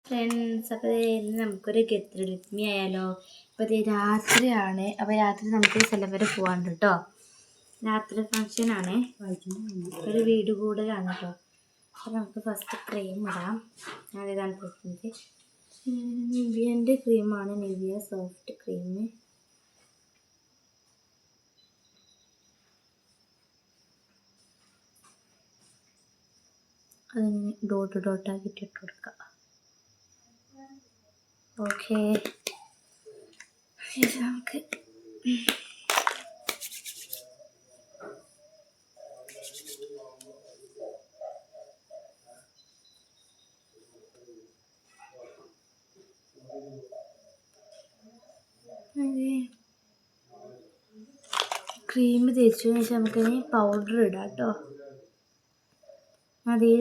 Friends, അപ്പോൾ ഇന്ന് നമുക്കൊരു ഗെറ്റ് ആയാലോ. അപ്പോൾ ഇത് രാത്രിയാണ്. അപ്പോൾ രാത്രി നമുക്ക് സ്ഥലം വരെ പോകാനുണ്ട് കേട്ടോ. രാത്രി ഫങ്ഷനാണ്, ഒരു വീട് കൂടുതലാണ് കേട്ടോ. അപ്പോൾ നമുക്ക് ഫസ്റ്റ് ക്രീം ഇടാം. അതിതാണ് കൊടുക്കുന്നത്. നിവിയൻ്റെ ക്രീമാണ്, നിവിയ സോഫ്റ്റ് ക്രീം. അതിന് ഡോട്ടാക്കിയിട്ട് ഇട്ട് കൊടുക്കാം. ഓക്കെ, നമുക്ക് ക്രീം തേച്ചതിന് ശേഷം നമുക്കിനി പൗഡർ ഇടാം കേട്ടോ. അതേ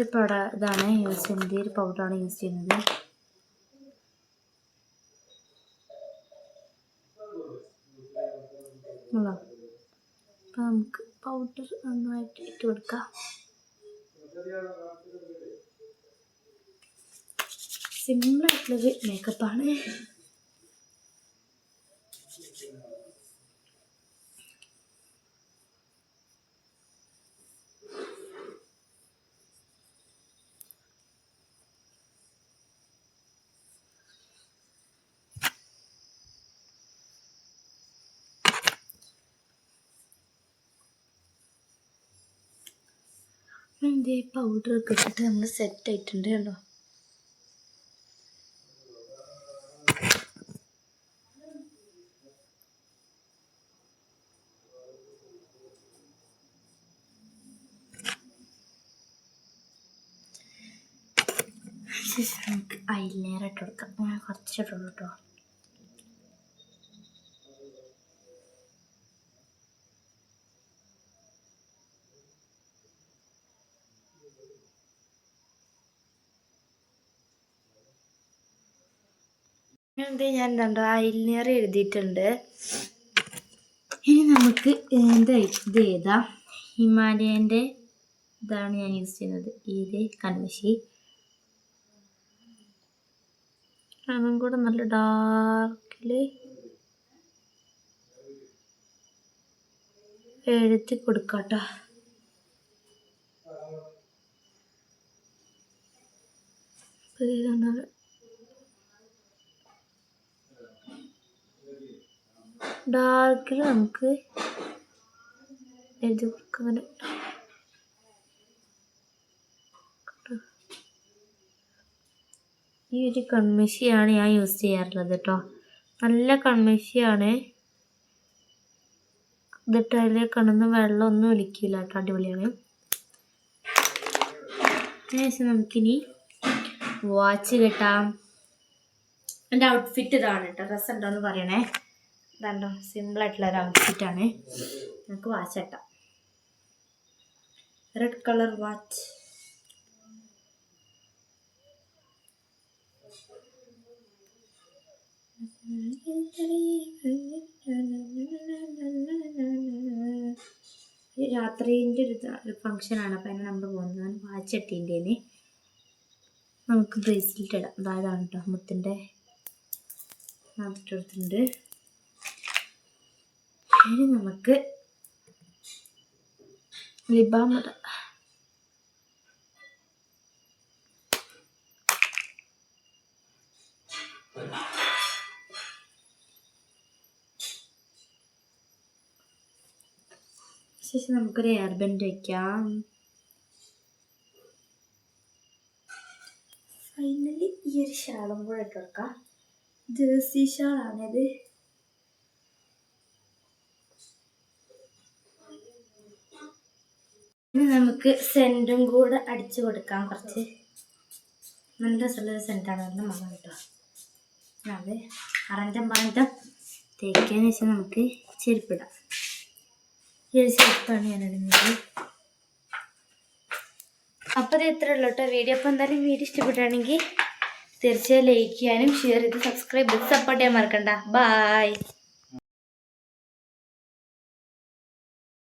ഇതാണ് യൂസ് ചെയ്യുന്നത്, ഈ ഒരു പൗഡറാണ് യൂസ് ചെയ്യുന്നത്. അപ്പം നമുക്ക് പൗഡർ നന്നായിട്ട് ഇട്ട് കൊടുക്കാം. സിമ്പിളായിട്ടുള്ളൊരു മേക്കപ്പാണ്. ഇതിൻ്റെ പൗഡറൊക്കെ ഇട്ടിട്ട് നമ്മൾ സെറ്റ് ആയിട്ടുണ്ട് കേട്ടോ. നമുക്ക് ഐലൈനർ ഇട്ട് കൊടുക്കാം. ഞാൻ കുറച്ചിട്ടുള്ളൂ കേട്ടോ. ഞാൻ രണ്ടോ ഐലൈനർ എഴുതിയിട്ടുണ്ട്. ഇനി നമുക്ക് ഇത് ഏതാ, ഹിമാലയൻ്റെ ഇതാണ് ഞാൻ യൂസ് ചെയ്യുന്നത്. ഇത് കൺമഷി, അതും കൂടെ നല്ല ഡാർക്കിൽ എഴുതി കൊടുക്കാട്ടോ. ഡാർക്കിൽ നമുക്ക് എഴുതി കൊടുക്കാൻ. ഈ ഒരു കൺമഷിയാണ് ഞാൻ യൂസ് ചെയ്യാറുള്ളത് കേട്ടോ. നല്ല കൺമഷിയാണ്. ഇതിട്ട് അതിൽ കണ്ണൊന്നും വെള്ളമൊന്നും ഒലിക്കില്ല കേട്ടോ. അടിപൊളിയാണ്. അതിനുശേഷം നമുക്കിനി വാച്ച് കിട്ടാം. എൻ്റെ ഔട്ട്ഫിറ്റ് ഇതാണ് കേട്ടോ. ഡ്രസ്സ് ഉണ്ടോ എന്ന് പറയണേ. ഇതാണ്ടോ, സിമ്പിളായിട്ടുള്ളൊരു ഔട്ട്ഫിറ്റാണ്. നമുക്ക് വാച്ച് കിട്ടാം. Red colour watch. രാത്രിൻ്റെ ഒരു ഫങ്ഷനാണ്. അപ്പം അതിന് നമ്മൾ പോകുന്നത് വാച്ച് ഇട്ടീൻ്റെ. നമുക്ക് ബ്രേസ്ലെറ്റ് ഇടാം. അതായതാണ് കേട്ടോ, മുത്തിൻ്റെ അതിട്ടെടുത്തിട്ടുണ്ട്. ഇനി നമുക്ക് ലിബാം ഇടാം. ശേഷം നമുക്കൊരു എയർ ബാൻഡ് വയ്ക്കാം. ഫൈനലി ഈ ഒരു ഷാളും കൂടെ ഇട്ട് കൊടുക്കാം. ജേഴ്സി ഷാളാണിത്. ഇനി നമുക്ക് സെൻറ്റും കൂടെ അടിച്ചു കൊടുക്കാം. കുറച്ച് നല്ല രസമുള്ളൊരു സെൻറ്റാണ്. നല്ല മണം കേട്ടോ. അത് അറഞ്ചം തേക്കിയതിന് ശേഷം നമുക്ക് ചെരുപ്പിടാം. ഈ ഒരു ചെരുപ്പാണ് ഞാനിടുന്നത്. അപ്പോൾ ഇത് ഇത്ര ഉള്ളൂ കേട്ടോ വീഡിയോ. അപ്പോൾ എന്തായാലും വീഡിയോ ഇഷ്ടപ്പെട്ടാണെങ്കിൽ തീർച്ചയായും ലൈക്ക് ചെയ്യാനും ഷെയർ ചെയ്ത് സബ്സ്ക്രൈബ് ചെയ്ത് സപ്പോർട്ട് ചെയ്യാൻ മറക്കണ്ട. ബായ്.